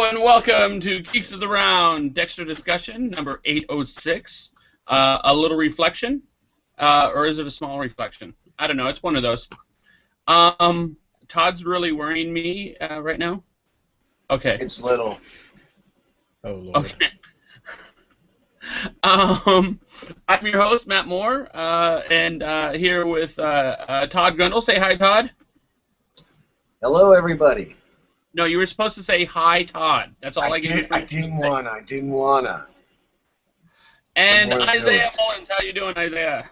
and welcome to Geeks of the Round, Dexter discussion number 806. A little reflection, or is it a small reflection? I don't know. It's one of those. Todd's really worrying me right now. Okay. It's little. Oh Lord. Okay. I'm your host, Matt Moore, and here with Todd Grundle. Say hi, Todd. Hello, everybody. No, you were supposed to say hi, Todd. That's all I gave you. I didn't wanna. And Isiah Mullins, how you doing, Isiah?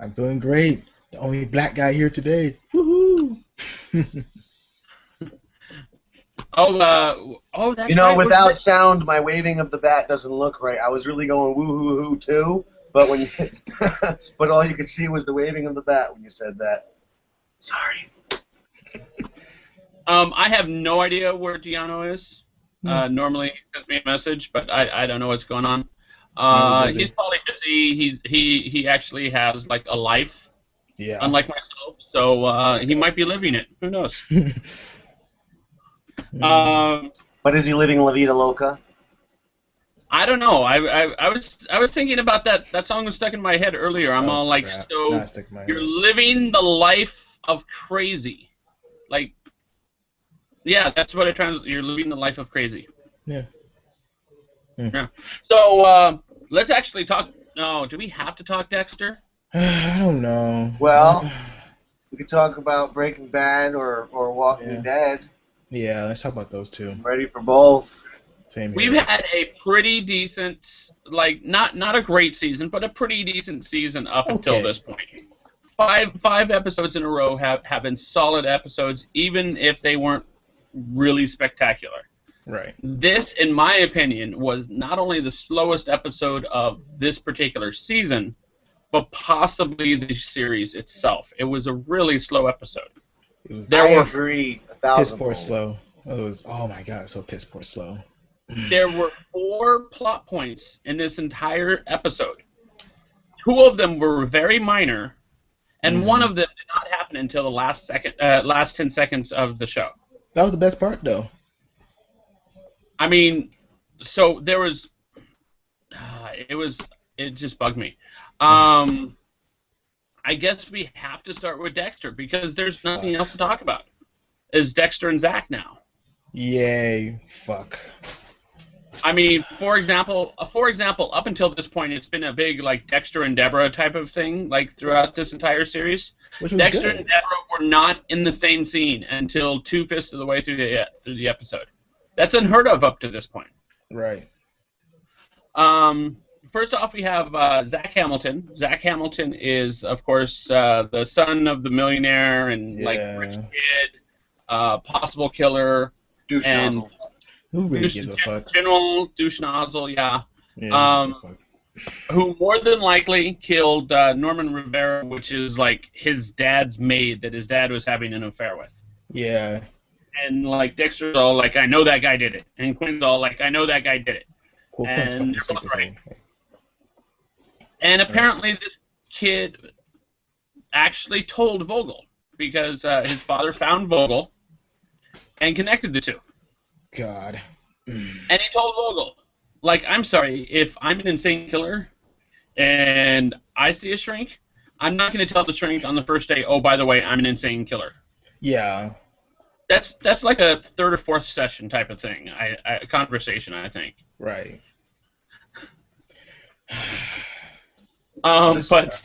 I'm doing great. The only black guy here today. Woohoo! That's You know, right. without sound, my waving of the bat doesn't look right. I was really going woo-hoo-hoo too, but when you, but all you could see was the waving of the bat when you said that. Sorry. I have no idea where Giano is. Normally he sends me a message, but I don't know what's going on. He's probably busy. He actually has like a life, unlike myself. So he might be living it. Who knows? But is he living La Vida Loca? I don't know. I was thinking about that. That song was stuck in my head earlier. I'm all like, crap. so you're living the life of crazy, like. Yeah, that's what it translates. You're living the life of crazy. Yeah. Yeah. So let's actually talk. No, do we have to talk Dexter? I don't know. Well, we could talk about Breaking Bad or Walking Dead. Yeah, let's talk about those two. I'm ready for both. Same here. We've had a pretty decent, like not a great season, but a pretty decent season up until this point. Five episodes in a row have been solid episodes, even if they weren't really spectacular. Right. This, in my opinion, was not only the slowest episode of this particular season, but possibly the series itself. It was a really slow episode. It was. I agree. Piss poor slow. It was. Oh my god, so piss poor slow. There were 4 plot points in this entire episode. 2 of them were very minor, and one of them did not happen until the last 10 seconds of the show. That was the best part, though. I mean, so there was. It just bugged me. I guess we have to start with Dexter because there's nothing else to talk about. Is Dexter and Zach now? Yay! Fuck. I mean, for example, up until this point, it's been a big like Dexter and Deborah type of thing, like throughout this entire series. Which was Dexter good. and Deborah were not in the same scene until 2/5 of the way through the episode. That's unheard of up to this point. Right. First off, we have Zach Hamilton. Zach Hamilton is, of course, the son of the millionaire and like rich kid, possible killer, Douche nozzle. Who really gives a fuck? General douche nozzle, yeah. Fuck. Who more than likely killed Norman Rivera, which is like his dad's maid that his dad was having an affair with. Yeah. And like Dexter's all like, I know that guy did it, and Quinn's all like, I know that guy did it. Well, Quinn's fucking sick as hell. And apparently this kid actually told Vogel because his father found Vogel and connected the two. God. And he told Vogel, like, I'm sorry, if I'm an insane killer and I see a shrink, I'm not going to tell the shrink on the first day, oh, by the way, I'm an insane killer. Yeah. That's like a 3rd or 4th session type of thing, a conversation, I think. Right. But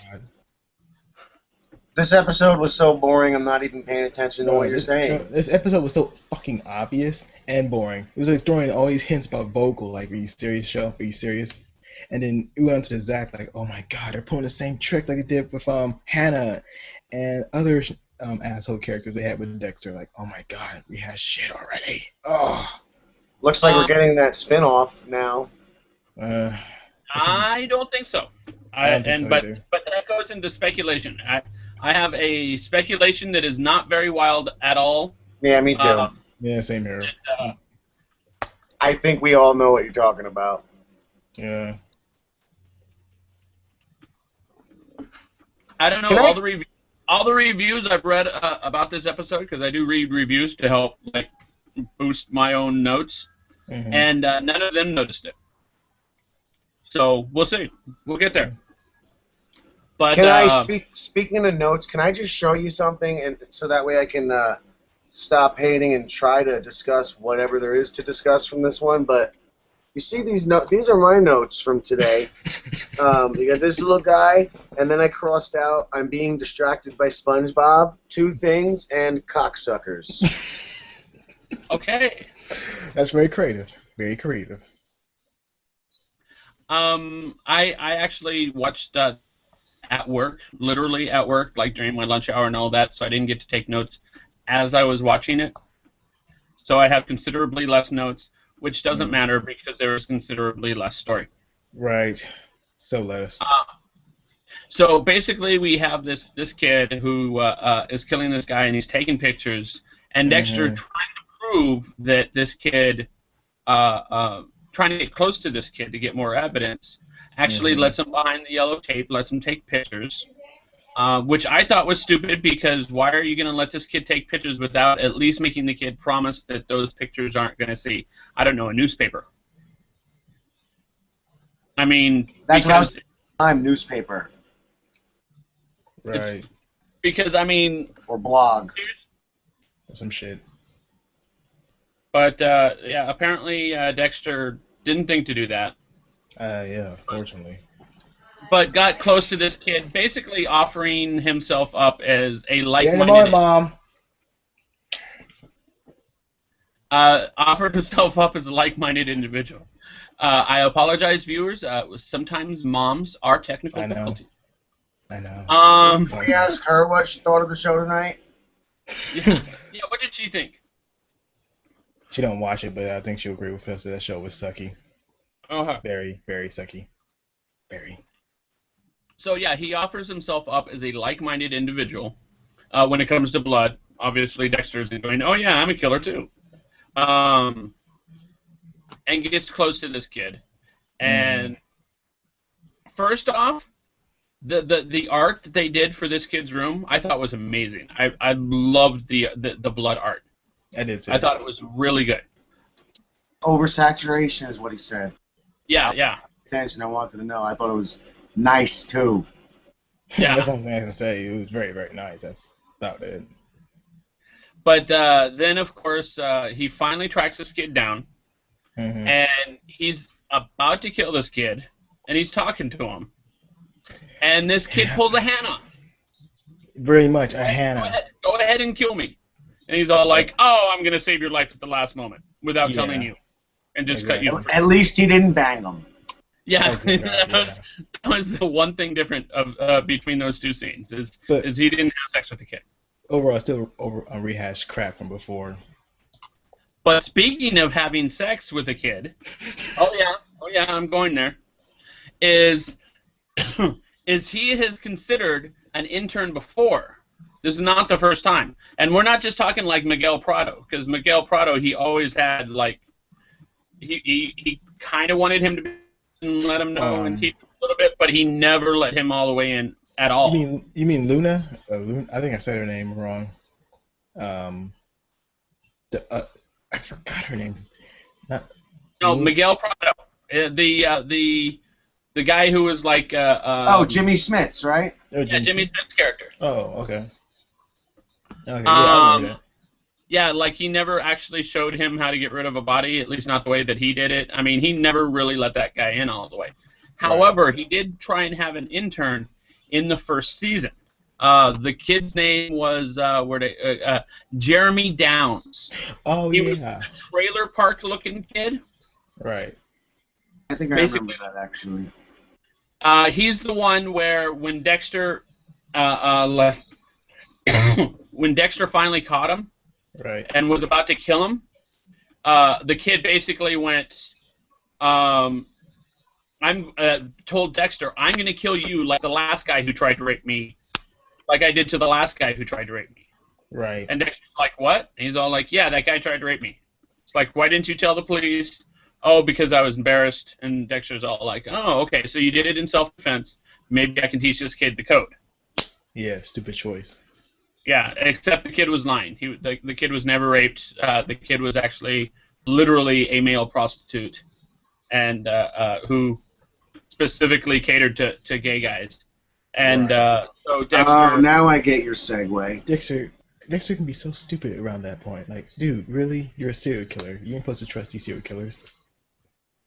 this episode was so boring, I'm not even paying attention to what you're saying. This episode was so fucking obvious and boring. It was like throwing all these hints about Vogel, like, are you serious, show? Are you serious? And then we went on to the Zach, like, oh my god, they're pulling the same trick like they did with Hannah and other asshole characters they had with Dexter. Like, oh my god, we had shit already. Oh. Looks like we're getting that spin-off now. I don't think so. But that goes into speculation. I have a speculation that is not very wild at all. Yeah, me too. Yeah, same here. I think we all know what you're talking about. Yeah. I don't know all the reviews I've read about this episode because I do read reviews to help like boost my own notes. and none of them noticed it. So we'll see. We'll get there. But can I speaking of notes? Can I just show you something, and so that way I can stop hating and try to discuss whatever there is to discuss from this one? But you see these notes? These are my notes from today. You got this little guy, and then I crossed out, I'm being distracted by SpongeBob, 2 things, and cocksuckers. Okay. That's very creative. Very creative. I actually watched at work, literally at work, like during my lunch hour and all that, so I didn't get to take notes as I was watching it. So I have considerably less notes, which doesn't matter because there is considerably less story. Right. So let us. So basically, we have this kid who is killing this guy, and he's taking pictures, and Dexter trying to prove that this kid, trying to get close to this kid to get more evidence, actually lets him behind the yellow tape, lets him take pictures, which I thought was stupid because why are you going to let this kid take pictures without at least making the kid promise that those pictures aren't going to see, I don't know, a newspaper? I mean, that's what I was saying, newspaper. Right. Because, I mean... Or blog. Some shit. But, yeah, apparently Dexter didn't think to do that. Yeah, fortunately. But got close to this kid, basically offering himself up as a like-minded... Yeah, Mom. Offered himself up as a like-minded individual. I apologize, viewers. Sometimes moms are technical difficulties. I know. Can we ask her what she thought of the show tonight? Yeah, what did she think? She don't watch it, but I think she'll agree with us that that show was sucky. Very, very sucky. Very. So yeah, he offers himself up as a like-minded individual when it comes to blood. Obviously, Dexter is going, oh yeah, I'm a killer too. And gets close to this kid. And first off, the art that they did for this kid's room, I thought was amazing. I loved the blood art. I did too. I thought it was really good. Oversaturation is what he said. Yeah. Attention, I wanted to know. I thought it was nice too. Yeah, that's something I can say. It was very, very nice. That's about it. But then, of course, he finally tracks this kid down, and he's about to kill this kid, and he's talking to him. And this kid pulls a Hannah. Very much a Hannah. Go ahead and kill me. And he's all like, oh, I'm going to save your life at the last moment without telling you. And just cut you. At least he didn't bang them. Yeah, that was the one thing different between those two scenes, is he didn't have sex with the kid. Overall, still rehashed crap from before. But speaking of having sex with a kid, oh yeah, I'm going there, is he has considered an intern before. This is not the first time. And we're not just talking like Miguel Prado, because Miguel Prado, he always had, like, he kind of wanted him to be, and let him know and teach him a little bit, but he never let him all the way in at all. You mean Luna? I think I said her name wrong. I forgot her name. No, Miguel Prado. The guy who was like... Jimmy Smits, right? Oh, Jimmy Smits' character. Oh, okay. Okay, yeah, I remember that. Yeah, like he never actually showed him how to get rid of a body, at least not the way that he did it. I mean, he never really let that guy in all the way. However, he did try and have an intern in the first season. The kid's name was Jeremy Downs. Oh, he was a trailer park looking kid. Right. I think I remember that, actually. He's the one where when Dexter when Dexter finally caught him, right, and was about to kill him, the kid basically went, told Dexter, I'm going to kill you like the last guy who tried to rape me, like I did to the last guy who tried to rape me. Right. And Dexter's like, what? And he's all like, yeah, that guy tried to rape me. It's like, why didn't you tell the police? Oh, because I was embarrassed. And Dexter's all like, oh, okay, so you did it in self-defense. Maybe I can teach this kid the code. Yeah, stupid choice. Yeah, except the kid was lying. The kid was never raped. The kid was actually literally a male prostitute, and who specifically catered to gay guys. And so Dexter. Oh, now I get your segue. Dexter can be so stupid around that point. Like, dude, really? You're a serial killer. You ain't supposed to trust these serial killers.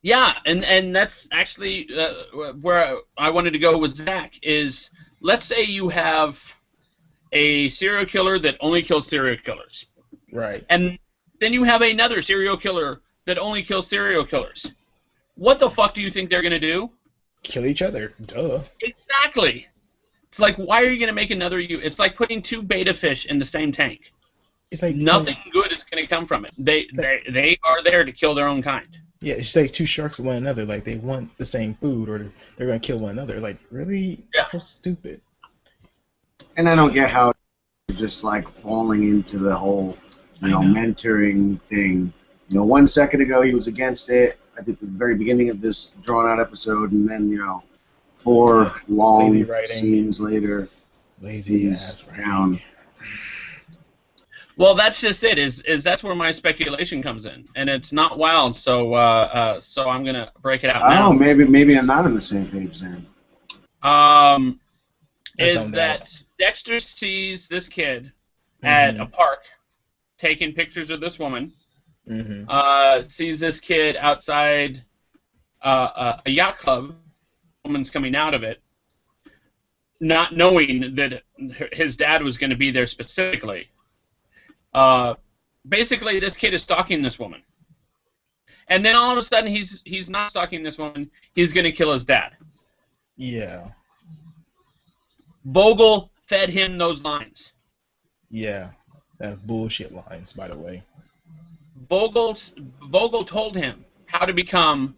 Yeah, and that's actually where I wanted to go with Zach is, let's say you have a serial killer that only kills serial killers. Right. And then you have another serial killer that only kills serial killers. What the fuck do you think they're going to do? Kill each other. Duh. Exactly. It's like, why are you going to make another you? It's like putting two beta fish in the same tank. It's like nothing good is going to come from it. They are there to kill their own kind. Yeah, it's like two sharks with one another. Like, they want the same food, or they're going to kill one another. Like, really? Yeah. That's so stupid. And I don't get how just like falling into the whole, mentoring thing. 1 second ago he was against it. I think at the very beginning of this drawn-out episode, and then 4 long scenes later, lazy ass down. Well, that's just it. Is that's where my speculation comes in, and it's not wild. So so I'm gonna break it out now. Oh, maybe I'm not on the same page then. Is that Dexter sees this kid at a park taking pictures of this woman. Sees this kid outside a yacht club. Woman's coming out of it, not knowing that his dad was going to be there specifically. Basically, this kid is stalking this woman, and then all of a sudden he's not stalking this woman. He's going to kill his dad. Yeah. Vogel fed him those lines. Yeah, that's bullshit lines, by the way. Vogel told him how to become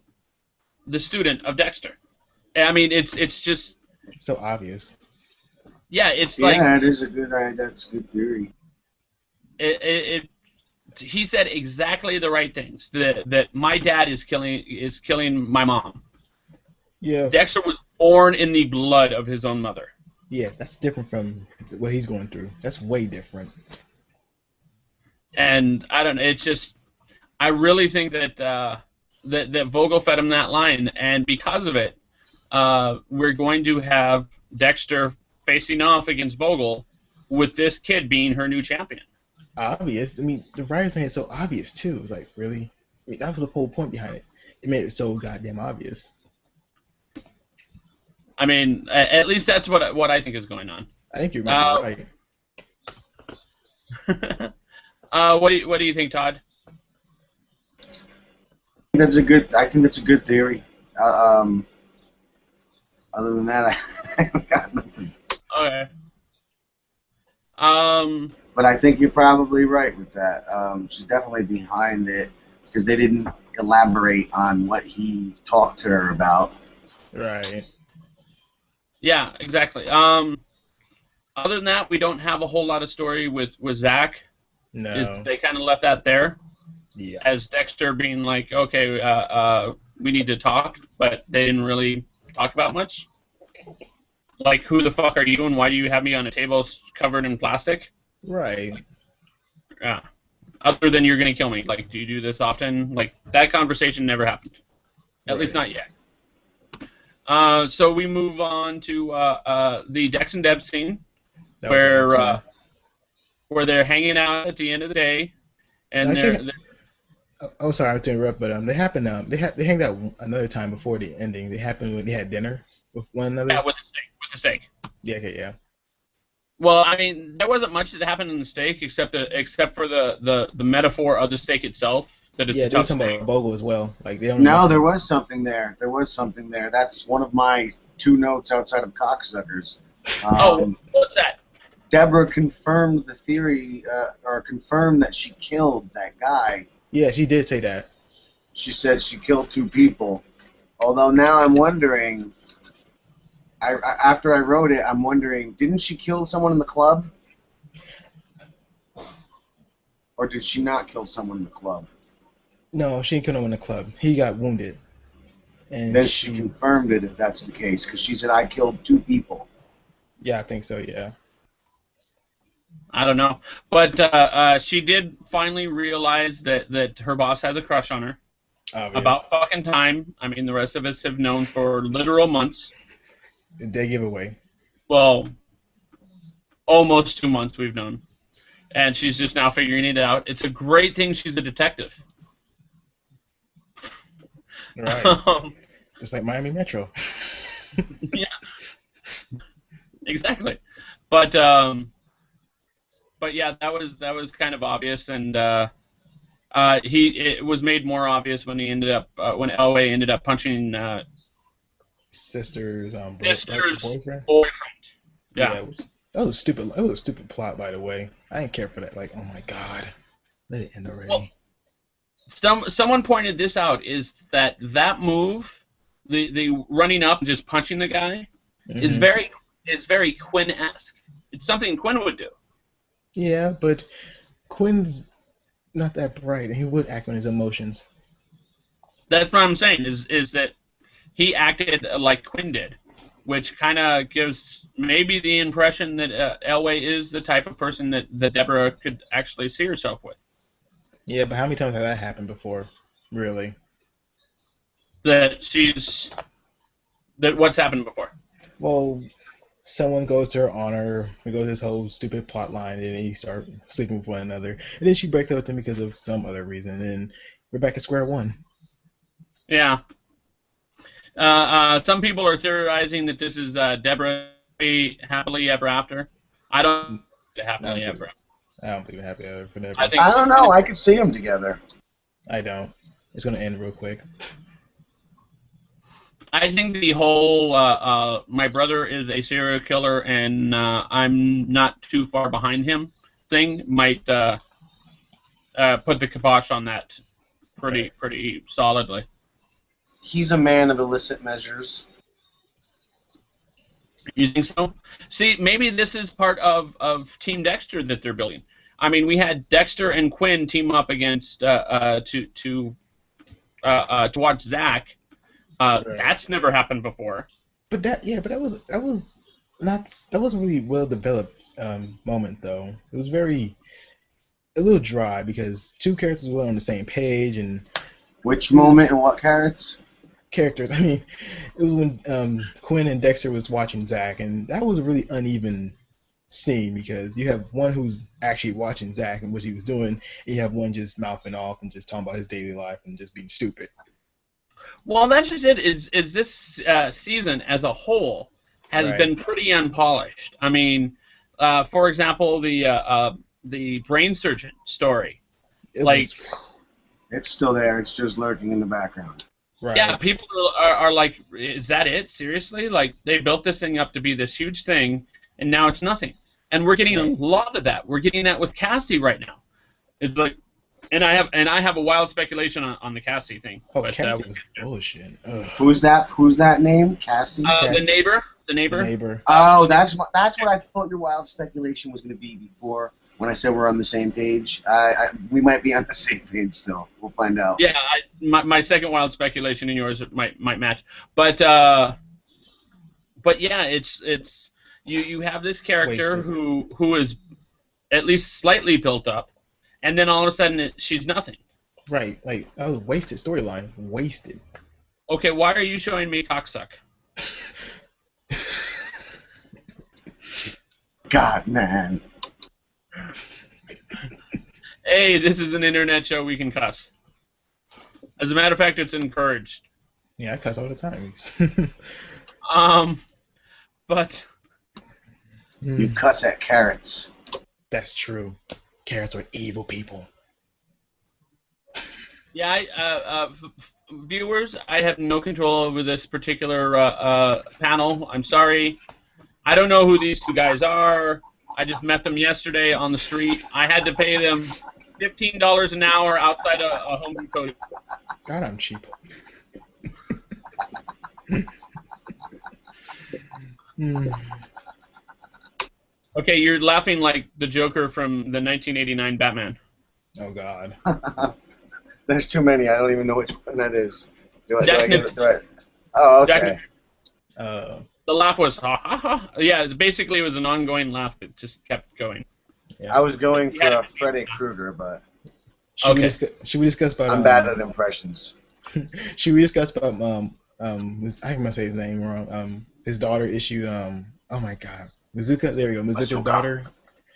the student of Dexter. I mean, it's just so obvious. Yeah, it's like it is that's a good theory. He said exactly the right things. That my dad is killing my mom. Yeah. Dexter was born in the blood of his own mother. Yes, that's different from what he's going through. That's way different. And I don't know. It's just, I really think that that Vogel fed him that line, and because of it, we're going to have Dexter facing off against Vogel, with this kid being her new champion. Obvious. I mean, the writer thing is so obvious too. It's like, really? I mean, that was the whole point behind it. It made it so goddamn obvious. I mean, at least that's what I think is going on. I think you're right. What do you think, Todd? I think that's a good theory. Other than that, I haven't got nothing. Okay. But I think you're probably right with that. She's definitely behind it because they didn't elaborate on what he talked to her about. Right. Yeah, exactly. Other than that, we don't have a whole lot of story with Zach. No. They kind of left that there. Yeah. As Dexter being like, okay, we need to talk, but they didn't really talk about much. Like, who the fuck are you, and why do you have me on a table covered in plastic? Right. Yeah. Other than you're gonna kill me. Like, do you do this often? Like, that conversation never happened. At least not yet. So we move on to the Dex and Deb scene, where they're hanging out at the end of the day, and oh, sorry, I have to interrupt, but they happened. They hanged out another time before the ending. They happened when they had dinner with one another. Yeah, with the steak. Yeah. Okay. Yeah. Well, I mean, there wasn't much that happened in the steak except for the metaphor of the steak itself. That it's there was something about Vogel as well. Like, they don't. No, there was something there. That's one of my 2 notes outside of cocksuckers. What's that? Deborah confirmed the theory, or confirmed that she killed that guy. Yeah, she did say that. She said she killed 2 people. Although now I'm wondering, after I wrote it, I'm wondering, didn't she kill someone in the club? Or did she not kill someone in the club? No, she didn't kill no one in the club. He got wounded. And then she confirmed it if that's the case, because she said, I killed 2 people. Yeah, I think so, yeah. I don't know. But she did finally realize that her boss has a crush on her. Obvious. About fucking time. I mean, the rest of us have known for literal months. They give away. Well, almost 2 months we've known. And she's just now figuring it out. It's a great thing she's a detective. Right. Just like Miami Metro. Yeah. Exactly. But yeah, that was kind of obvious, and it was made more obvious when he ended up when Elway ended up punching sister's boyfriend. Yeah. That was a stupid plot, by the way. I didn't care for that. Like, oh my god, let it end already. Well, someone pointed this out, is that move, the running up and just punching the guy, is very Quinn-esque. It's something Quinn would do. Yeah, but Quinn's not that bright, and he would act on his emotions. That's what I'm saying, is that he acted like Quinn did, which kind of gives maybe the impression that Elway is the type of person that Deborah could actually see herself with. Yeah, but how many times has that happened before, really? That what's happened before? Well, someone goes to her honor, we go to this whole stupid plot line, and then they start sleeping with one another. And then she breaks up with him because of some other reason, and we're back at square one. Yeah. Some people are theorizing that this is Deborah happily ever after. I don't happily ever after. I don't think happy ever for Deborah. I don't know. I could see them together. I don't. It's going to end real quick. I think the whole my brother is a serial killer and I'm not too far behind him thing might put the kibosh on that pretty solidly. He's a man of illicit measures. You think so? See, maybe this is part of Team Dexter that they're building. I mean, we had Dexter and Quinn team up against to watch Zach. Right. That's never happened before. But that wasn't really well developed moment though. It was a little dry because two characters were on the same page and. Which moment and what characters? Characters. I mean, it was when Quinn and Dexter was watching Zach, and that was a really uneven scene because you have one who's actually watching Zach and what he was doing, and you have one just mouthing off and just talking about his daily life and just being stupid. Well, that's just it. Is this season as a whole has been pretty unpolished. I mean, for example, the brain surgeon story. It's still there. It's just lurking in the background. Right. Yeah, people are like, is that it? Seriously? Like, they built this thing up to be this huge thing, and now it's nothing. And we're getting a lot of that. We're getting that with Cassie right now. It's like, and I have a wild speculation on the Cassie thing. Oh, but, Cassie was bullshit. Ugh. Who's that name? Cassie? Cassie? The neighbor. Oh, that's what I thought your wild speculation was going to be before. When I said we're on the same page, we might be on the same page still. We'll find out. Yeah, my second wild speculation and yours might match, but yeah, it's you have this character who is at least slightly built up, and then all of a sudden she's nothing. Right, like that was a wasted storyline. Wasted. Okay, why are you showing me cocksuck? God, man. Hey, this is an internet show. We can cuss. As a matter of fact, it's encouraged. Yeah, I cuss all the time. But you cuss at carrots. That's true. Carrots are evil people. Yeah, viewers, I have no control over this particular panel. I'm sorry. I don't know who these two guys are. I just met them yesterday on the street. I had to pay them $15 an hour outside a Home Depot. God, I'm cheap. Okay, you're laughing like the Joker from the 1989 Batman. Oh, God. There's too many. I don't even know which one that is. Do I get it right? Oh, okay. The laugh was ha ha ha. Yeah, basically it was an ongoing laugh that just kept going. Yeah. I was going for Freddy Krueger, but should we discuss about? I'm bad at impressions. Should we discuss about I'm gonna say his name wrong. His daughter issue. Oh my God, Mizuka. There we go. Mizuka's daughter.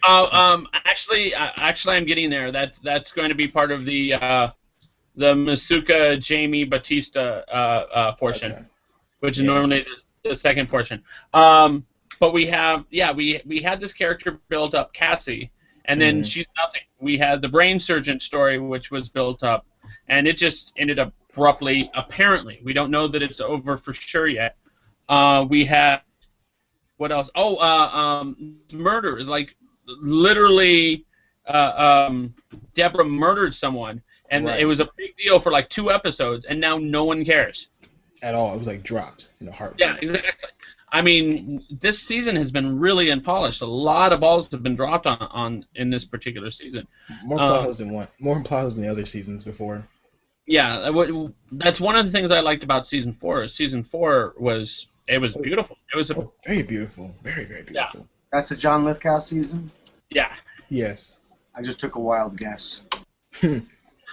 Actually, I'm getting there. That's going to be part of the Masuka Jamie Batista portion, which is normally the second portion. But we have we had this character built up, Cassie, and then she's nothing. We had the brain surgeon story, which was built up, and it just ended up abruptly. Apparently, we don't know that it's over for sure yet. We had what else? Murder, like literally, Deborah murdered someone, and it was a big deal for like 2 episodes, and now no one cares at all. It was like dropped in a heartbeat. Yeah, exactly. I mean, this season has been really unpolished. A lot of balls have been dropped on in this particular season. More plows than the other seasons before. Yeah, that's one of the things I liked about season 4. Season 4 was beautiful. It was very beautiful, very very beautiful. Yeah. That's the John Lithgow season. Yeah. Yes. I just took a wild guess.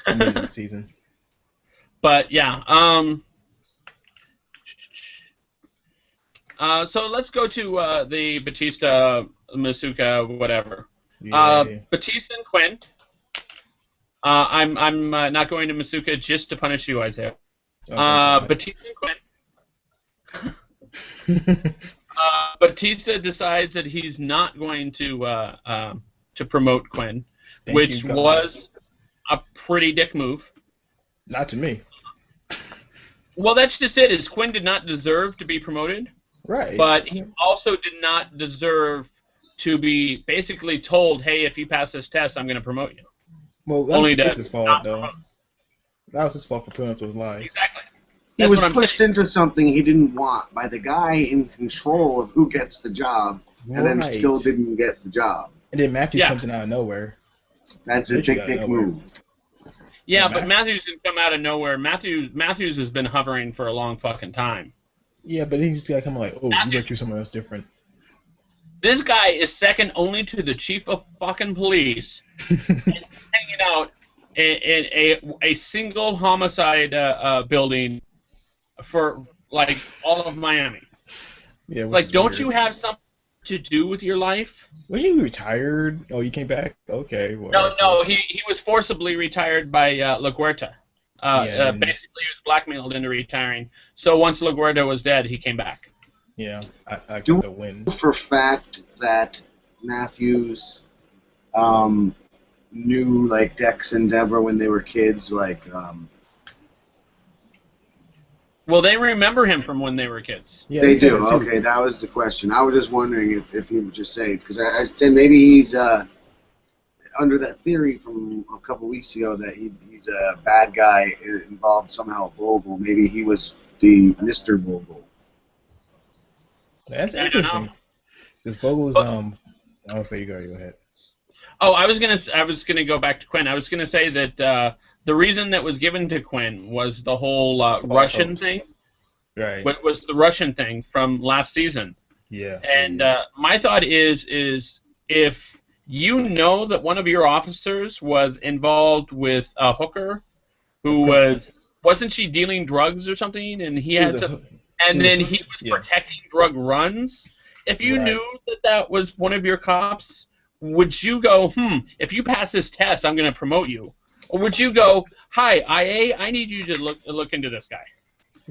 Amazing season. But yeah. So let's go to the Batista, Masuka, whatever. Batista and Quinn. I'm not going to Masuka just to punish you, Isiah. Batista and Quinn. Batista decides that he's not going to promote Quinn, which was a pretty dick move. Not to me. Well, that's just it. Is Quinn did not deserve to be promoted. Right. But he also did not deserve to be basically told, hey, if you pass this test, I'm going to promote you. Well, that was Batista's fault, though. That was his fault for putting up those lies. Exactly. He was pushed into something he didn't want by the guy in control of who gets the job, and then still didn't get the job. And then Matthews comes in out of nowhere. That's a big move. Yeah, but Matthews didn't come out of nowhere. Matthews has been hovering for a long fucking time. Yeah, but he's just got to come like, oh, you got to do something else different. This guy is second only to the chief of fucking police, and hanging out in a single homicide building for like all of Miami. Yeah, like, don't you have something to do with your life? Was you retired? Oh, you came back? Okay. Whatever. No, he was forcibly retired by LaGuerta. Basically, he was blackmailed into retiring. So once LaGuerta was dead, he came back. Yeah, I got the win. For fact that Matthews knew like Dex and Deborah when they were kids, like. Well, they remember him from when they were kids. Yeah, they do. Okay, that was the question. I was just wondering if he would just say, because I said maybe he's under that theory from a couple weeks ago that he's a bad guy involved somehow with Vogel. Maybe he was the Mr. Vogel. That's interesting. Because Vogel's I'll say you go ahead. Oh, I was gonna go back to Quinn. I was gonna say that the reason that was given to Quinn was the whole Russian thing. Right. What was the Russian thing from last season? Yeah. And my thought is if you know that one of your officers was involved with a hooker who wasn't she dealing drugs or something, and he had to, and then he was protecting drug runs. If you knew that was one of your cops, would you go, if you pass this test, I'm going to promote you? Or would you go, hi, IA, I need you to look into this guy?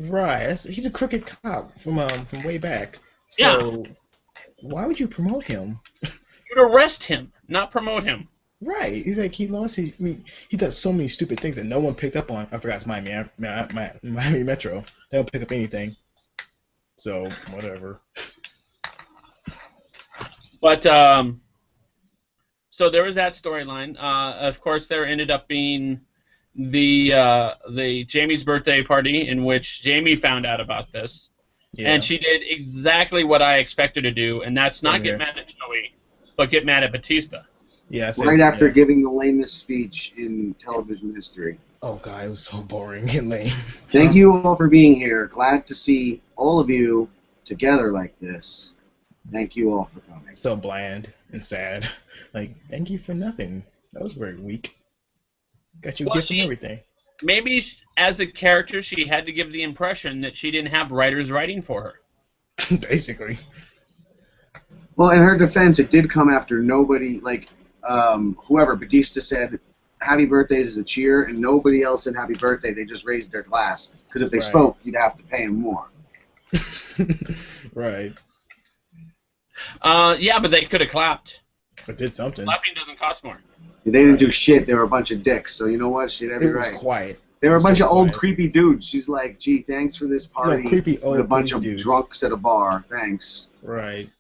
Right. He's a crooked cop from way back. So why would you promote him? You'd arrest him, not promote him. Right. He's like, he does so many stupid things that no one picked up on. I forgot it's Miami Metro. They don't pick up anything. So, whatever. But, so there was that storyline. Of course, there ended up being the Jamie's birthday party in which Jamie found out about this. Yeah. And she did exactly what I expected to do, and that's not get mad at Joey, but get mad at Batista. Yeah, right after giving the lamest speech in television history. Oh, God, it was so boring and lame. Thank you all for being here. Glad to see all of you together like this. Thank you all for coming. So bland. and sad. Like, thank you for nothing. That was very weak. Got you a Well, gift and everything. Maybe as a character, she had to give the impression that she didn't have writers writing for her. Basically. Well, in her defense, it did come after nobody, like, whoever, Batista said, happy birthday is a cheer, and nobody else said happy birthday. They just raised their glass. Because if they spoke, you'd have to pay them more. Right. Yeah, but they could have clapped. But did something. Clapping doesn't cost more. They didn't do shit. They were a bunch of dicks. So you know what? She'd have It was quiet. They were a bunch of old creepy dudes. She's like, gee, thanks for this party. Creepy old with a bunch of dudes. drunks at a bar. Thanks. Right.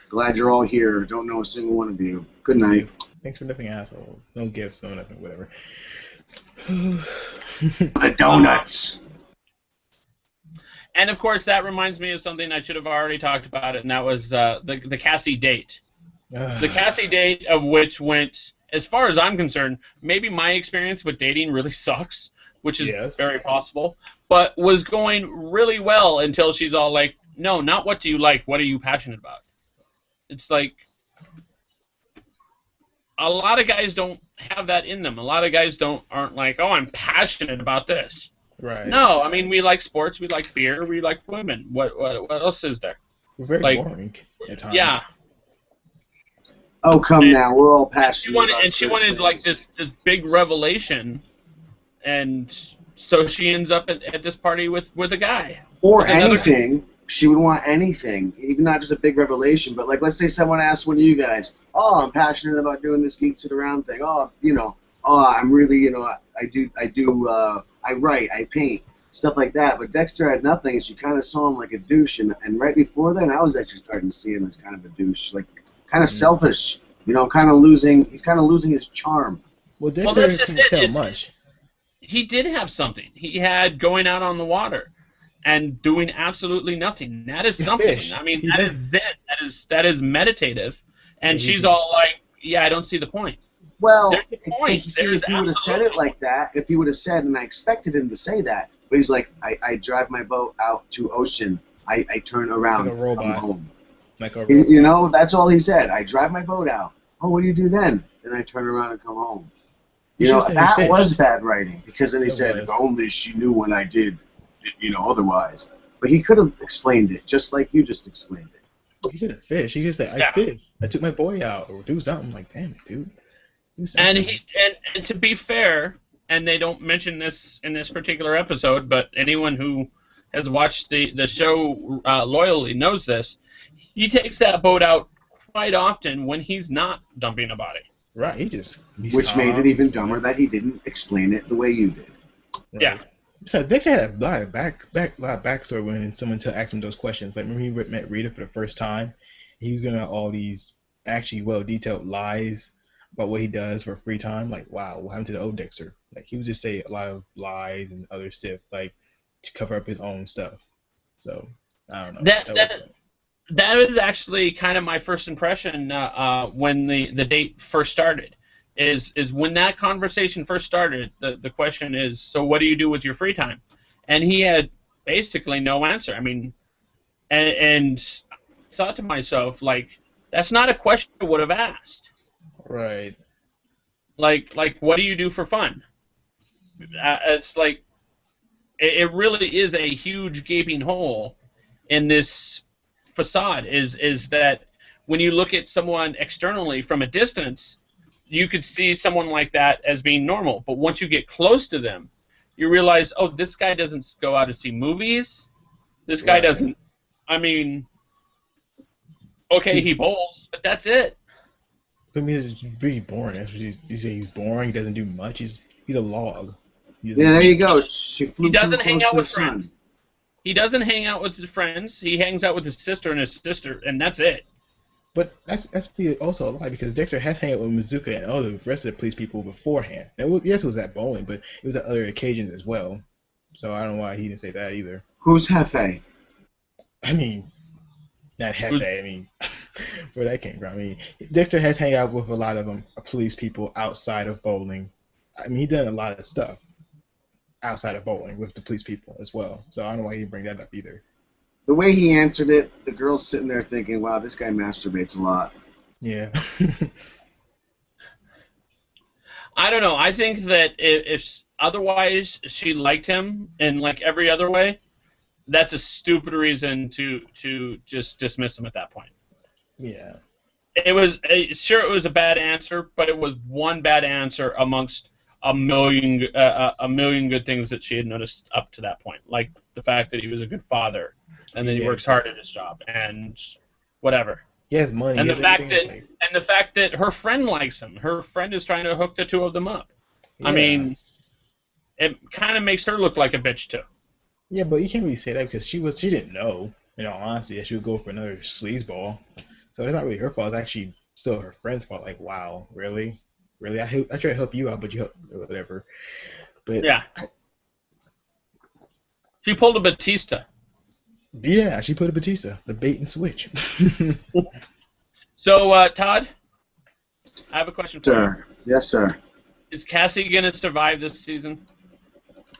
Glad you're all here. Don't know a single one of you. Good night. Thanks for nothing, asshole. No gifts, no nothing, whatever. The donuts. And of course, that reminds me of something I should have already talked about, and that was the Cassie date. The Cassie date, of which went, as far as I'm concerned, maybe my experience with dating really sucks, which is very possible, but was going really well until she's all like, no, not what do you like, what are you passionate about? It's like, a lot of guys don't have that in them. A lot of guys aren't like, oh, I'm passionate about this. Right. No, I mean, we like sports, we like beer, we like women. What else is there? We're very boring at times. Yeah. Oh, come now. We're all passionate. She wanted like this big revelation, and so she ends up at this party with a guy. Or anything. She would want anything, even not just a big revelation, but like, let's say someone asks one of you guys, oh, I'm passionate about doing this Geeks It Around thing. Oh, I'm really, I write, I paint, stuff like that. But Dexter had nothing, and she kind of saw him like a douche. And right before then, I was actually starting to see him as kind of a douche, like kind of selfish, he's kind of losing his charm. Well, Dexter can't tell much. He did have something. He had going out on the water and doing absolutely nothing. That is something. Fish. I mean, that is zen. That is meditative. And she's all like, yeah, I don't see the point. Well, there's the point. if he would have said it like that, if he would have said, and I expected him to say that, but he's like, I drive my boat out to ocean, I turn around, like a robot. come home. Like a robot. You know, that's all he said. I drive my boat out. Oh, what do you do then? Then I turn around and come home. You know, that was bad writing, because then he said, if only she knew when I did, otherwise. But he could have explained it, just like you just explained it. He could have fished. He could say, I fished. I took my boy out, or do something. Like, damn it, dude. And to be fair, and they don't mention this in this particular episode, but anyone who has watched the show loyally knows this, he takes that boat out quite often when he's not dumping a body. Right, which made it even dumber that he didn't explain it the way you did. Right. Yeah. Besides, Dexter had a lot of backstory when someone asked him those questions. Like, remember he met Rita for the first time? He was gonna have all these actually well-detailed lies about what he does for free time. Like, wow, what happened to the old Dexter? Like, he would just say a lot of lies and other stuff, like, to cover up his own stuff. So, I don't know. That was actually kind of my first impression when the date first started. Is when that conversation first started, the question is, so what do you do with your free time? And he had basically no answer. I mean, and thought to myself, like, that's not a question I would have asked. Right. Like what do you do for fun? It's like, it really is a huge gaping hole in this facade, is that when you look at someone externally from a distance, you could see someone like that as being normal. But once you get close to them, you realize, oh, this guy doesn't go out and see movies. This guy doesn't, I mean, okay, he bowls, but that's it. But I mean, it's pretty boring. You say he's boring, he doesn't do much. He's a log. There you go. He doesn't hang out with friends. He doesn't hang out with his friends. He hangs out with his sister, and that's it. But that's also a lie, because Dexter has hung out with Mizuka and all the rest of the police people beforehand. Yes, it was at bowling, but it was at other occasions as well. So I don't know why he didn't say that either. Who's Hefe? I mean, not Hefe. I mean, where that came from. I mean, Dexter has hung out with a lot of police people outside of bowling. I mean, he done a lot of stuff outside of bowling with the police people as well. So I don't know why he didn't bring that up either. The way he answered it, the girl's sitting there thinking, wow, this guy masturbates a lot. Yeah. I don't know. I think that if otherwise she liked him in like every other way, that's a stupid reason to just dismiss him at that point. Yeah. It was sure it was a bad answer, but it was one bad answer amongst a million good things that she had noticed up to that point, like the fact that he was a good father and that he works hard at his job and whatever. He has money. And the fact that her friend likes him. Her friend is trying to hook the two of them up. Yeah. I mean, it kind of makes her look like a bitch too. Yeah, but you can't really say that because she didn't know, in all honesty, that she would go for another sleazeball. So it's not really her fault. It's actually still her friend's fault. Like, wow, really? Really? I try to help you out, but you help whatever. But yeah. She pulled a Batista. Yeah, she put a Batista, the bait and switch. So, Todd, I have a question for you. Yes, sir. Is Cassie going to survive this season?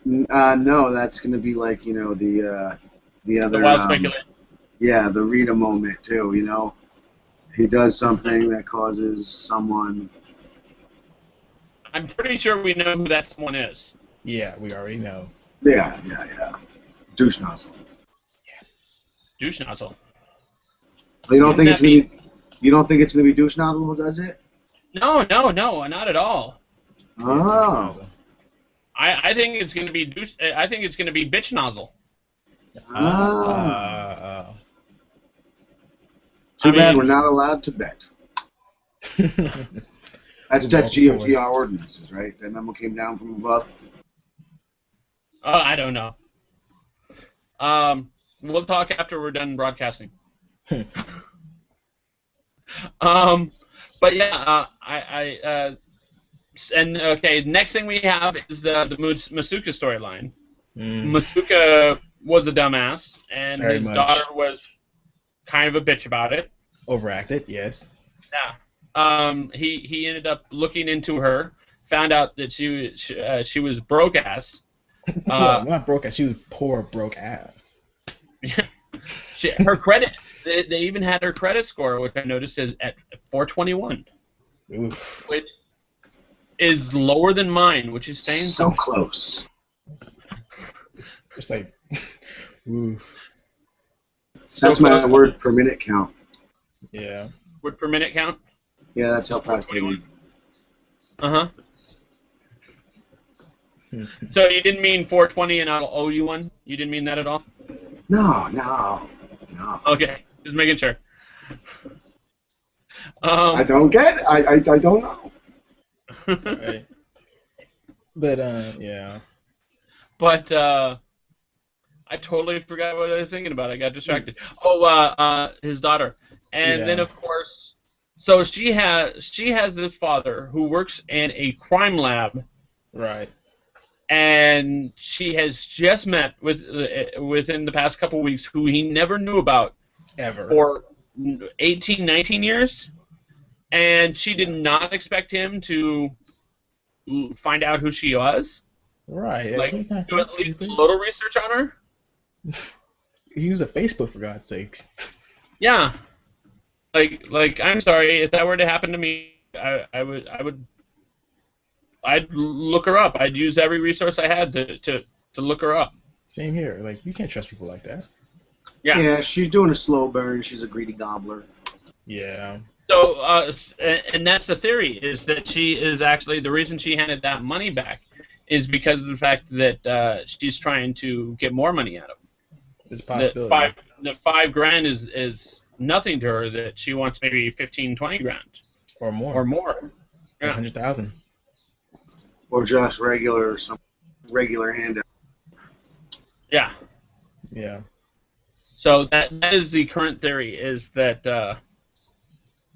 No, that's going to be like, the other... The wild speculation. Yeah, the Rita moment, too, He does something that causes someone... I'm pretty sure we know who that someone is. Yeah, we already know. Yeah. Douche nozzle. Douche nozzle. You don't think it's gonna be? You don't think it's gonna be douche nozzle who does it? No, not at all. Oh. I think it's gonna be douche. I think it's gonna be bitch nozzle. Too bad we're not allowed to bet. That's GOTR ordinances, right? That memo came down from above. I don't know. We'll talk after we're done broadcasting. But yeah, okay. Next thing we have is the Masuka storyline. Masuka was a dumbass, and his daughter was kind of a bitch about it. Overacted, yes. Yeah. He ended up looking into her, found out that she was broke ass. Not broke ass. She was poor broke ass. Her credit, they even had her credit score, which I noticed is at 421. Oof. Which is lower than mine, which is saying so close. It's like, oof. That's my word per minute count. Yeah. Word per minute count? Yeah, that's how fast they read. Uh-huh. So you didn't mean 420 and I'll owe you one? You didn't mean that at all? No. Okay, just making sure. I don't get it. I don't know. Right. But, yeah. But, I totally forgot what I was thinking about. I got distracted. Oh, his daughter. And then, of course, so she has this father who works in a crime lab. Right. And she has just met within the past couple weeks who he never knew about. Ever. For 18, 19 years. And she did not expect him to find out who she was. Right. Like, he's not do at least a little research on her. He used a Facebook, for God's sakes. Yeah. Like I'm sorry, if that were to happen to me, I'd look her up. I'd use every resource I had to look her up. Same here. Like, you can't trust people like that. Yeah, she's doing a slow burn. She's a greedy gobbler. Yeah. So, and that's the theory, is that she is actually, the reason she handed that money back is because of the fact that she's trying to get more money out of him. It's a possibility. The $5,000 is nothing to her, that she wants maybe 15, 20 grand. Or more. Yeah. 100,000. Or just some regular handout. Yeah. Yeah. So that is the current theory, is that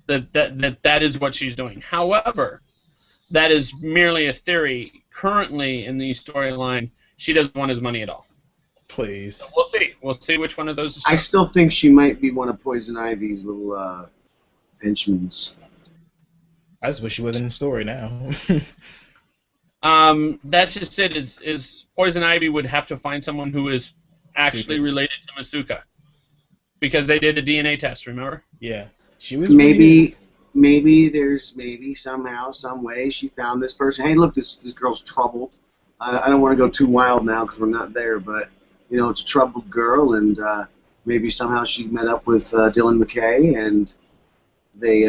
that is what she's doing. However, that is merely a theory. Currently in the storyline, she doesn't want his money at all. Please. So we'll see. We'll see which one of those is true. I still think she might be one of Poison Ivy's little henchmen. I just wish she wasn't in the story now. That's just it. Is Poison Ivy would have to find someone who is actually related to Masuka, because they did a DNA test. Remember? Yeah. She was. Maybe maybe somehow, some way, she found this person. Hey, look, this girl's troubled. I don't want to go too wild now because we're not there, but it's a troubled girl, and maybe somehow she met up with Dylan McKay, and they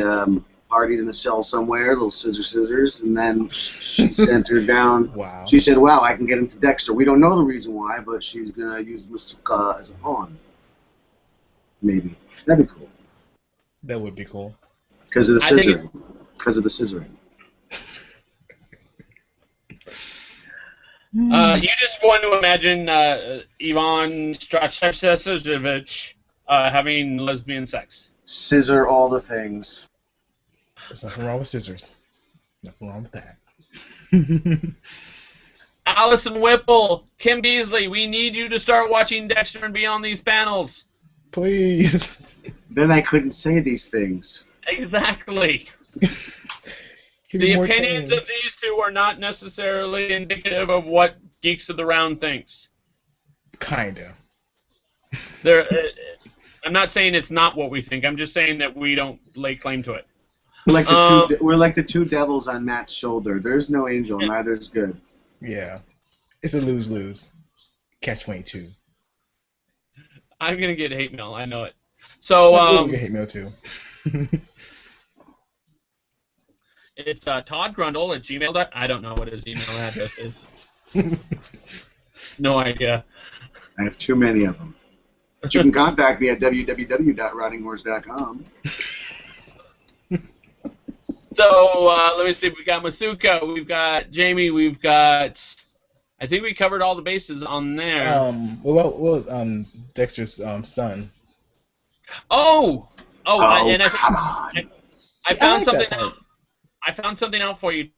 partied in a cell somewhere, little scissors, and then she sent her down. Wow. She said, "Wow, I can get into Dexter." We don't know the reason why, but she's gonna use Masuka as a pawn. Maybe that'd be cool. That would be cool. Because of the scissoring. Because of the scissoring. You just want to imagine Ivan Strachevich having lesbian sex. Scissor all the things. There's nothing wrong with scissors. Nothing wrong with that. Allison Whipple, Kim Beasley, we need you to start watching Dexter and be on these panels. Please. Then I couldn't say these things. Exactly. The opinions of these two are not necessarily indicative of what Geeks of the Round thinks. Kinda. I'm not saying it's not what we think. I'm just saying that we don't lay claim to it. We're like the two devils on Matt's shoulder. There's no angel. Yeah. Neither is good. Yeah. It's a lose-lose. Catch-22. I'm going to get hate mail. I know it. So, I'm get hate mail too. It's Todd Grundle at gmail. I don't know what his email address is. No idea. I have too many of them. But you can contact me at www.ridingwars.com. So, let me see. We got Masuka. We've got Jamie. We've got... I think we covered all the bases on there. Dexter's son. Oh, and come on. I found something out. I found something out for you.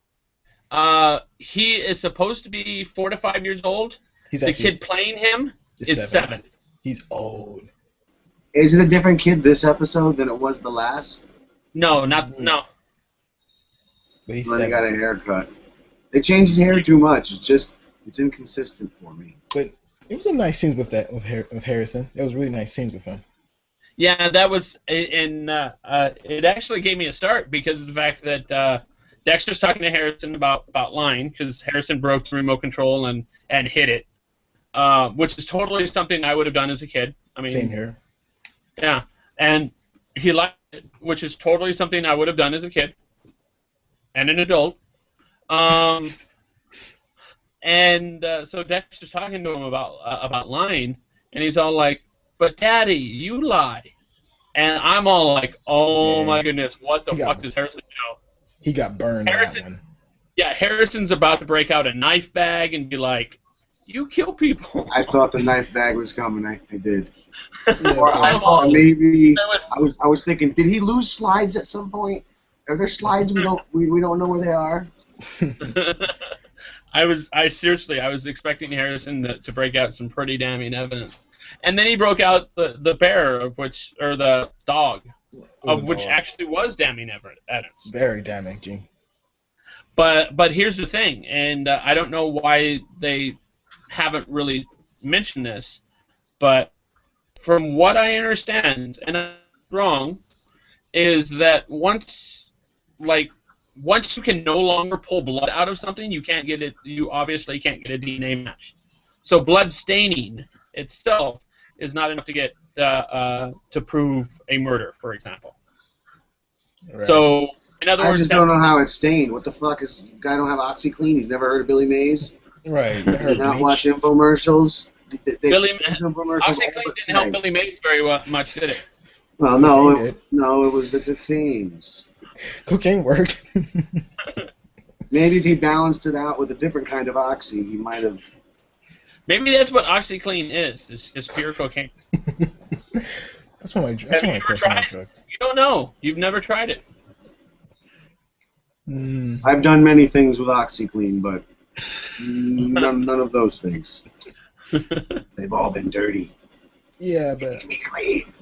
He is supposed to be 4 to 5 years old. The kid playing him is 7. He's old. Is it a different kid this episode than it was the last? No. But he's 7. He got a haircut. They changed his hair too much. It's inconsistent for me. But it was some nice scenes with Harrison. It was really nice scenes with him. Yeah, that was, and it actually gave me a start because of the fact that Dexter's talking to Harrison about lying because Harrison broke the remote control and hit it, which is totally something I would have done as a kid. I mean, same here. Yeah, and he lied, which is totally something I would have done as a kid and an adult. So Dexter's talking to him about lying, and he's all like, "But Daddy, you lie," and I'm all like, "Oh my goodness, what the fuck does Harrison know?" He got burned. That one. Yeah, Harrison's about to break out a knife bag and be like, "You kill people." I thought the knife bag was coming. I did. Yeah, or I was thinking, did he lose slides at some point? Are there slides we don't know where they are? I was expecting Harrison to break out some pretty damning evidence, and then he broke out the bear which actually was damning evidence. Very damaging. But here's the thing, and I don't know why they haven't really mentioned this, but from what I understand, and I'm wrong, is that once you can no longer pull blood out of something, you can't get it. You obviously can't get a DNA match. So blood staining itself is not enough to get to prove a murder, for example. Right. So in other words, I just don't know how it's stained. What the fuck is guy don't have OxyClean? He's never heard of Billy Mays. Right. Did not watch infomercials. OxyClean didn't help Billy Mays very much, did it? Well, no, it was the cocaines. Cocaine worked. Maybe if he balanced it out with a different kind of oxy, he might have. Maybe that's what OxyClean is. It's just pure cocaine. That's one of my personal drugs. You don't know. You've never tried it. I've done many things with OxyClean, but none of those things. They've all been dirty. Yeah, but Make me clean.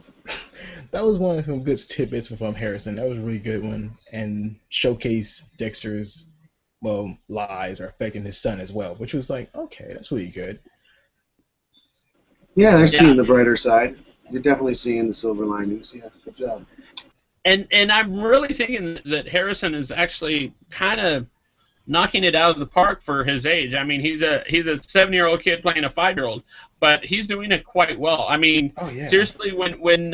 That was one of some good tidbits from Harrison. That was a really good one, and showcased Dexter's lies are affecting his son as well, which was like, okay, that's really good. Yeah, they're seeing the brighter side. You're definitely seeing the silver linings. Yeah, good job. And I'm really thinking that Harrison is actually kind of knocking it out of the park for his age. I mean, he's a 7-year-old kid playing a 5-year-old, but he's doing it quite well. I mean, seriously, when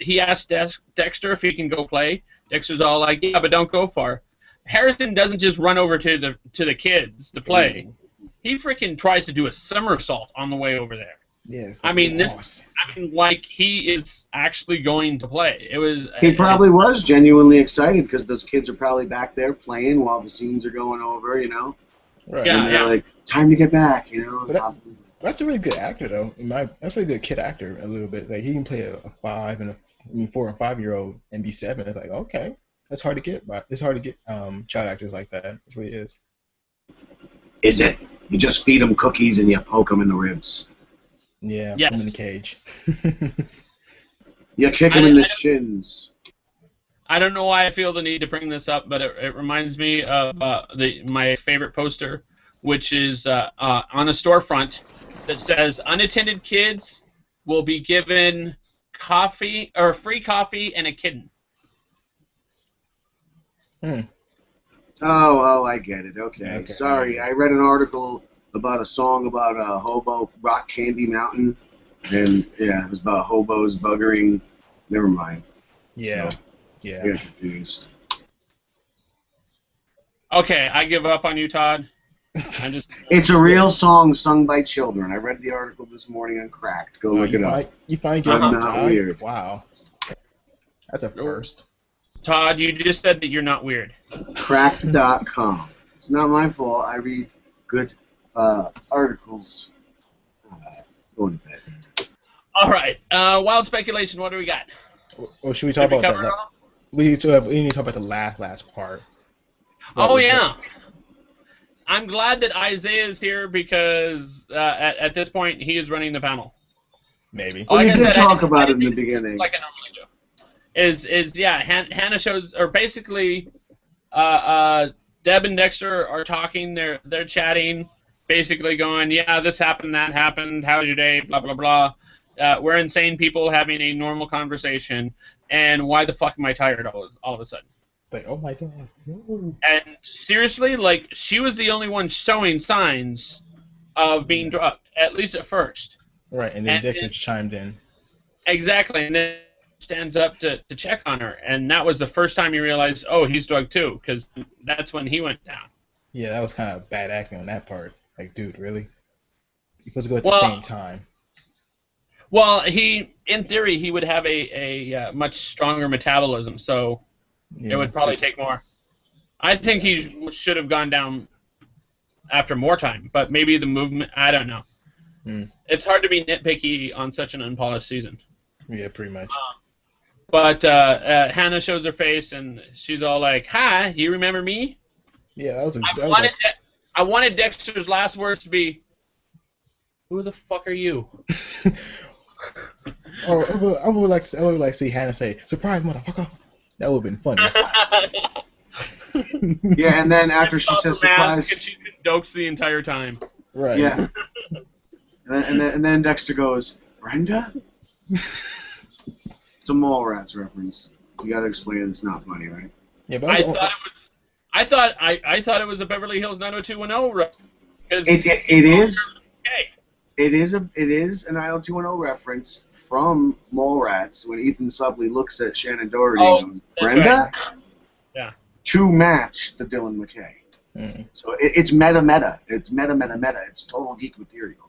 he asked Dexter if he can go play, Dexter's all like, yeah, but don't go far. Harrison doesn't just run over to the kids to play. He freaking tries to do a somersault on the way over there. Yes. I mean, like he is actually going to play. He probably was genuinely excited because those kids are probably back there playing while the scenes are going over, you know. Right. Yeah, and they're like, time to get back, you know. But that's a really good actor, though. That's a really good kid actor. A little bit, like he can play a 4 and 5-year-old and be 7. It's like, okay, that's hard to get. But it's hard to get child actors like that. It really is. Is it? You just feed them cookies and you poke them in the ribs. Yeah, put him in the cage. You kick him in the shins. I don't know why I feel the need to bring this up, but it reminds me of my favorite poster, which is on a storefront that says unattended kids will be given coffee or free coffee and a kitten. Oh, I get it. Okay. Sorry, I read an article about a song about a hobo, Rock Candy Mountain, and yeah, it was about hobos buggering. Never mind. Yeah. So, I got confused. Okay, I give up on you, Todd. It's a real song sung by children. I read the article this morning on Cracked. Go look it up. You finally get I'm not weird. Wow. That's a first. Todd, you just said that you're not weird. Cracked.com. It's not my fault. I read good articles. Going to bed. All right. Wild speculation. What do we got? Or should we talk about that? We need to talk about the last part. Oh yeah. I'm glad that Isiah is here because at this point he is running the panel. Maybe. Well, you did talk about it in the beginning. Like I normally do. Hannah shows, or basically, Deb and Dexter are talking. They're chatting, basically going, yeah, this happened, that happened. How was your day? Blah blah blah. We're insane people having a normal conversation, and why the fuck am I tired all of a sudden? Like, oh my god. No. And seriously, like, she was the only one showing signs of being drugged, at least at first. Right, and then Dexter chimed in. Exactly, and then stands up to check on her, and that was the first time you realized, oh, he's drugged too, because that's when he went down. Yeah, that was kind of bad acting on that part. Like, dude, really? You're supposed to go at the same time. Well, in theory, he would have a much stronger metabolism, so it would probably take more. I think he should have gone down after more time, but maybe the movement, I don't know. It's hard to be nitpicky on such an unpolished season. Yeah, pretty much. But Hannah shows her face, and she's all like, hi, you remember me? Yeah, I wanted Dexter's last words to be, who the fuck are you? Or I would like to see Hannah say, surprise, motherfucker. That would have been funny. Yeah, and then after she says surprise, and she's been dokes the entire time. Right. Yeah. and then Dexter goes, Brenda? It's a Mallrats reference. You got to explain it. It's not funny, right? Yeah, but I thought it was a Beverly Hills 90210 reference. It is. Okay. It is an 90210 reference from Mallrats when Ethan Suplee looks at Shannon Doherty and goes, Brenda? Right. Yeah. To match the Dylan McKay. So it's meta. It's meta. It's total geek material.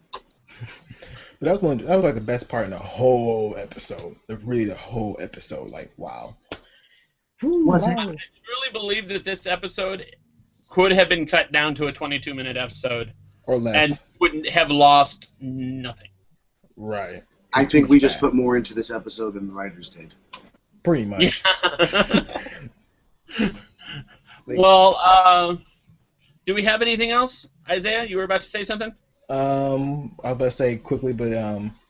But that was like the best part in the whole episode. Really the whole episode. Like, wow. Was it? I really believe that this episode could have been cut down to a 22-minute episode. Or less. And wouldn't have lost nothing. Right. I think we just put more into this episode than the writers did. Pretty much. Yeah. Well, do we have anything else? Isiah, you were about to say something? I was about to say quickly, but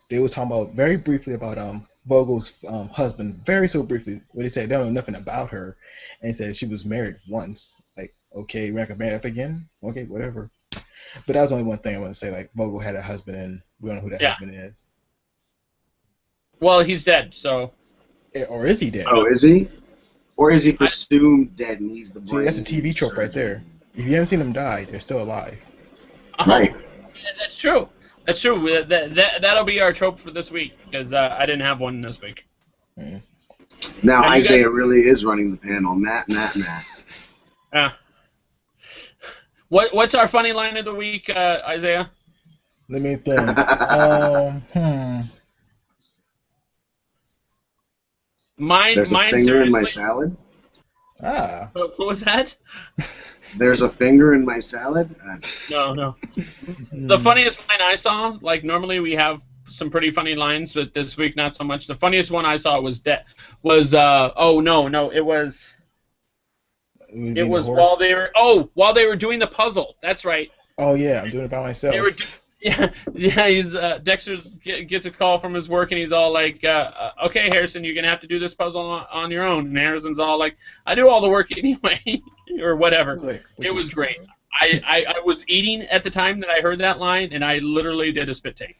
they was talking about very briefly about Vogel's husband, very so briefly. What they said, they don't know nothing about her, and they said she was married once. Like, okay, we're not gonna marry up again. Okay, whatever. But that was only one thing I want to say. Like, Vogel had a husband, and we don't know who that husband is. Well, he's dead, so. Or is he dead? Oh, is he? Or is he presumed dead and he's the brain? See, that's a TV trope right there. If you haven't seen them die, they're still alive. Right. Yeah, that's true. That's true. That'll be our trope for this week, because I didn't have one this week. Mm. Now Isiah really is running the panel. Matt. What's our funny line of the week, Isiah? Let me think. There's a finger in my salad? Ah. What was that? There's a finger in my salad? No. The funniest line I saw, like normally we have some pretty funny lines, but this week not so much. The funniest one I saw was it was while they were doing the puzzle. That's right. Oh yeah, I'm doing it by myself. He's Dexter gets a call from his work and he's all like, "Okay, Harrison, you're gonna have to do this puzzle on your own." And Harrison's all like, "I do all the work anyway," or whatever. It was great. I was eating at the time that I heard that line, and I literally did a spit take.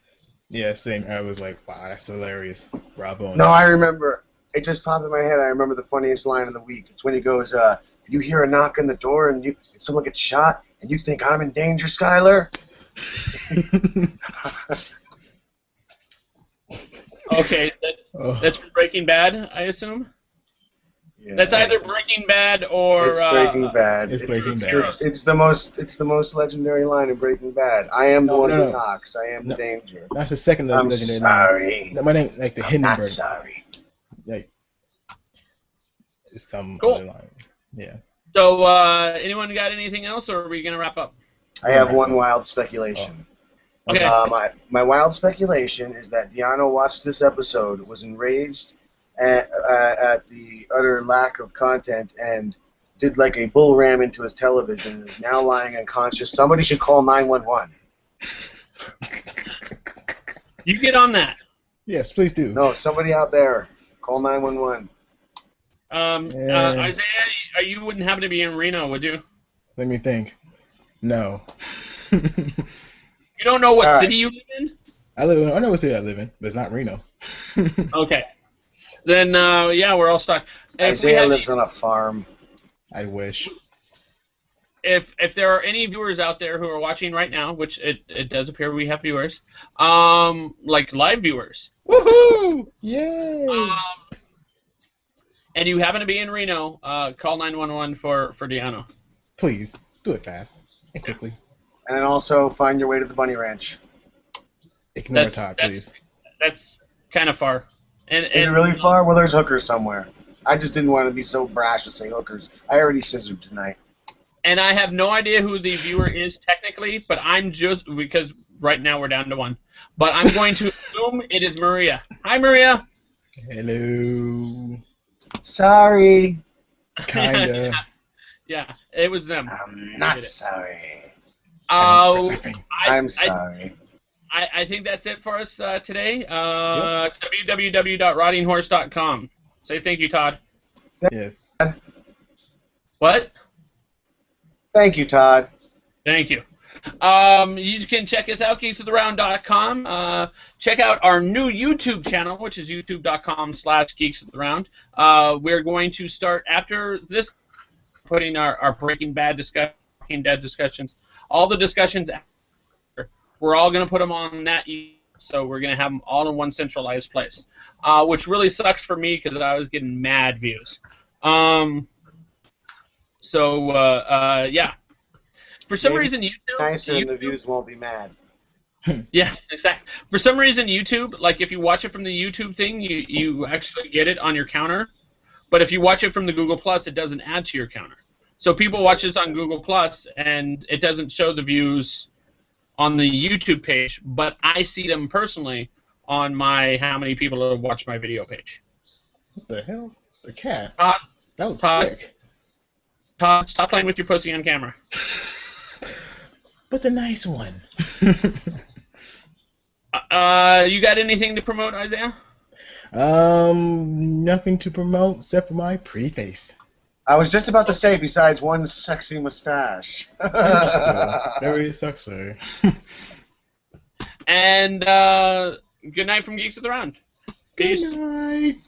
Yeah, same. I was like, "Wow, that's hilarious! Bravo!" No, I remember. It just popped in my head. I remember the funniest line of the week. It's when he goes, "You hear a knock on the door, and someone gets shot, and you think I'm in danger, Skyler." Okay, that's from Breaking Bad, I assume. Yeah, that's either Breaking Bad or it's Breaking Bad. It's Breaking Bad. It's the most legendary line in Breaking Bad. I am the one who knocks. I am the danger. That's the second legendary line. I'm sorry. No, my name like the Hindenburg. I'm sorry. Like it's some cool. other line. Yeah. So, anyone got anything else, or are we gonna wrap up? I have one wild speculation. Okay. My wild speculation is that Deanna watched this episode, was enraged at the utter lack of content, and did like a bull ram into his television, and is now lying unconscious. Somebody should call 911. You get on that. Yes, please do. No, somebody out there, call 911. Isiah, you wouldn't happen to be in Reno, would you? Let me think. No. You don't know what city you live in? I know what city I live in, but it's not Reno. Okay. Then, yeah, we're all stuck. Isiah lives on a farm. I wish. If there are any viewers out there who are watching right now, which it does appear we have viewers, like live viewers, woohoo! Yay! And you happen to be in Reno, call 911 for Deanna. Please, do it fast and quickly. And also find your way to the Bunny Ranch. Ignore Todd, please. That's kind of far. Is it really far? Well, there's hookers somewhere. I just didn't want to be so brash to say hookers. I already scissored tonight. And I have no idea who the viewer is technically, but I'm just, because right now we're down to one. But I'm going to assume it is Maria. Hi, Maria. Hello. Sorry. Kinda. Yeah, it was them. I'm not sorry. I'm sorry. I think that's it for us today. www.rottinghorse.com. Say thank you, Todd. Yes. What? Thank you, Todd. Thank you. You can check us out, geeksoftheround.com. Check out our new YouTube channel, which is youtube.com/geeksoftheround. We're going to start after this, putting our Breaking Bad discussions, all the discussions. We're all going to put them on that, so we're going to have them all in one centralized place, which really sucks for me because I was getting mad views. Yeah. For some reason, YouTube... Nicer and the views won't be mad. Yeah, exactly. For some reason, YouTube, like if you watch it from the YouTube thing, you actually get it on your counter. But if you watch it from the Google Plus, it doesn't add to your counter. So people watch this on Google Plus, and it doesn't show the views on the YouTube page, but I see them personally on my how many people have watched my video page. What the hell? The cat? Todd, that was quick. Todd, stop playing with your pussy on camera. But the nice one. You got anything to promote, Isiah? Nothing to promote except for my pretty face. I was just about to say, besides one sexy mustache. Very sexy. And good night from Geeks of the Round. Good night.